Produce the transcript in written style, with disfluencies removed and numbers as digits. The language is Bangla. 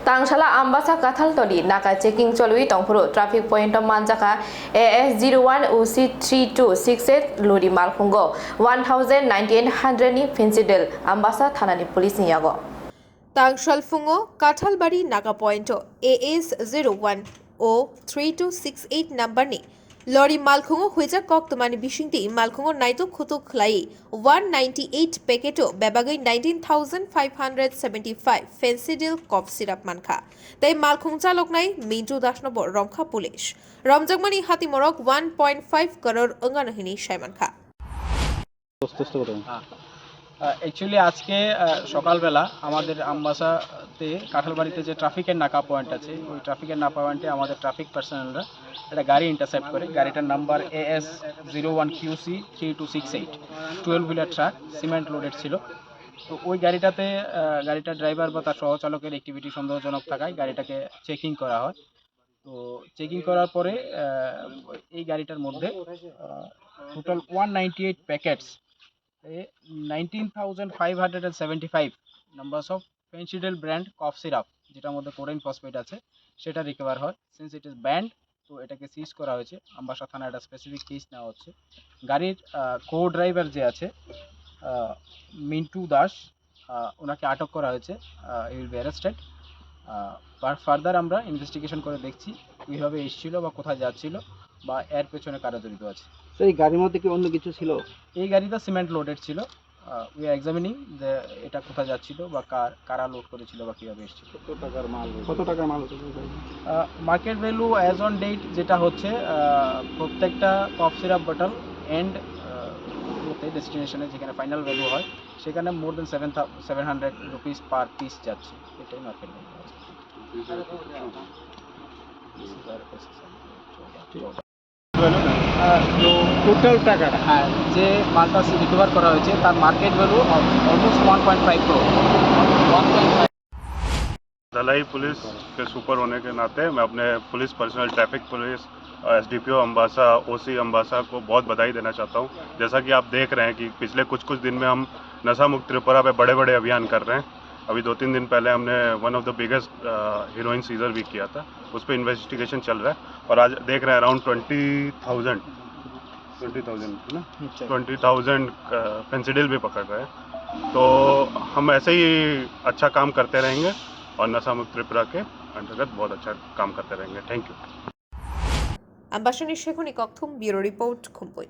Tangshala ambasa kathaltoli naka checking cholui tongpuru traffic point manjaka AS01 UC3268 lori malkhungo 1900 ni Fencidel ambasa thanani police ni yago Tangshal Fungo Kathalbari Naga Point AS01 O 3268 number ni Lori Malkhungo Huija Kok Tumani Bishingti Malkhungo Naito Khutuk Klai 198 Paketo Bebagai 19,575 Fencidil Cough Syrup Manka They Malkhung Chaloknai Mintu Dashnobor Romkha Police Ramjagmani Hatimorok 1.5 crore Unganahini Shaimanka actually আজকে সকালবেলা আমাদের আমবাসাতে কাঁঠালবাড়িতে যে ট্রাফিকের নাকা পয়েন্ট আছে ওই ট্রাফিকের নাকা পয়েন্টে আমাদের ট্রাফিক পার্সোনালরা একটা গাড়ি ইন্টারসেপ্ট করে গাড়িটার number AS01QC3268 12 wheeler truck cement loaded ছিল। তো ওই গাড়িটাতে গাড়িটার ড্রাইভার বা তার সহচালকের অ্যাক্টিভিটি সন্দেহজনক থাকায় গাড়িটাকে চেকিং করা হয়। তো চেকিং করার পরে এই গাড়িটার মধ্যে total 198 packets 19,575 numbers of Fencidil brand cough syrup যেটার মধ্যে কোডাইন ফসফেট আছে সেটা রিকভার হয়। সিন্স ইট ইজ ব্যান্ড তো এটাকে সিজ করা হয়েছে। আমবাসা থানায় একটা স্পেসিফিক কেস নেওয়া হচ্ছে। গাড়ির কো ড্রাইভার যে আছে মিন্টু দাস ওনাকে আটক করা হয়েছে। He will be arrested. Further আমরা ইনভেস্টিগেশন করে দেখছি কীভাবে এসেছিল বা কোথায় যাচ্ছিল বা এর পেছনে কারা জড়িত আছে। তো এই গাড়ির মধ্যে কি অন্য কিছু ছিল? এই গাড়িটা সিমেন্ট লোডেড ছিল। উই আর এক্সামিনিং যে এটা কোথায় যাচ্ছিল বা কারা লোড করেছিল বা কীভাবে এসেছিল। কত টাকার মাল হতো? Market value as on date যেটা হচ্ছে প্রত্যেকটা কফ সিরাপ বটল এন্ড ডেস্টিনেশনে যেখানে ফাইনাল ভ্যালু হয় সেখানে মোর দেন 700 রুপিস পার পিস যাচ্ছে। এটাই মার্কেট ভ্যালু আছে। তো টোটাল টাকাটা হ্যাঁ যে মালটা রিকভার করা হয়েছে তার মার্কেট ভ্যালু অলমোস্ট 1.5 crore। धलाई पुलिस के सुपर होने के नाते मैं अपने police personal traffic police SDPO Ambassa OC Ambassa को बहुत बधाई देना चाहता हूं। जैसा कि आप देख रहे हैं कि पिछले कुछ दिन में हम नशा मुक्त त्रिपुरा पे बड़े अभियान कर रहे हैं। अभी 2-3 दिन पहले हमने one of the biggest heroin seizure भी किया था, उस पर इन्वेस्टिगेशन चल रहा है और आज देख रहे हैं अराउंड 20,000 ना 20,000 फेंसिडिल भी पकड़ रहे हैं। तो हम ऐसे ही अच्छा काम करते रहेंगे और नशा मुक्त त्रिपुरा के अंतर्गत बहुत अच्छा काम करते रहेंगे। Thank you. Ambassador Shekhuni Kokthum Bureau Report Khumpui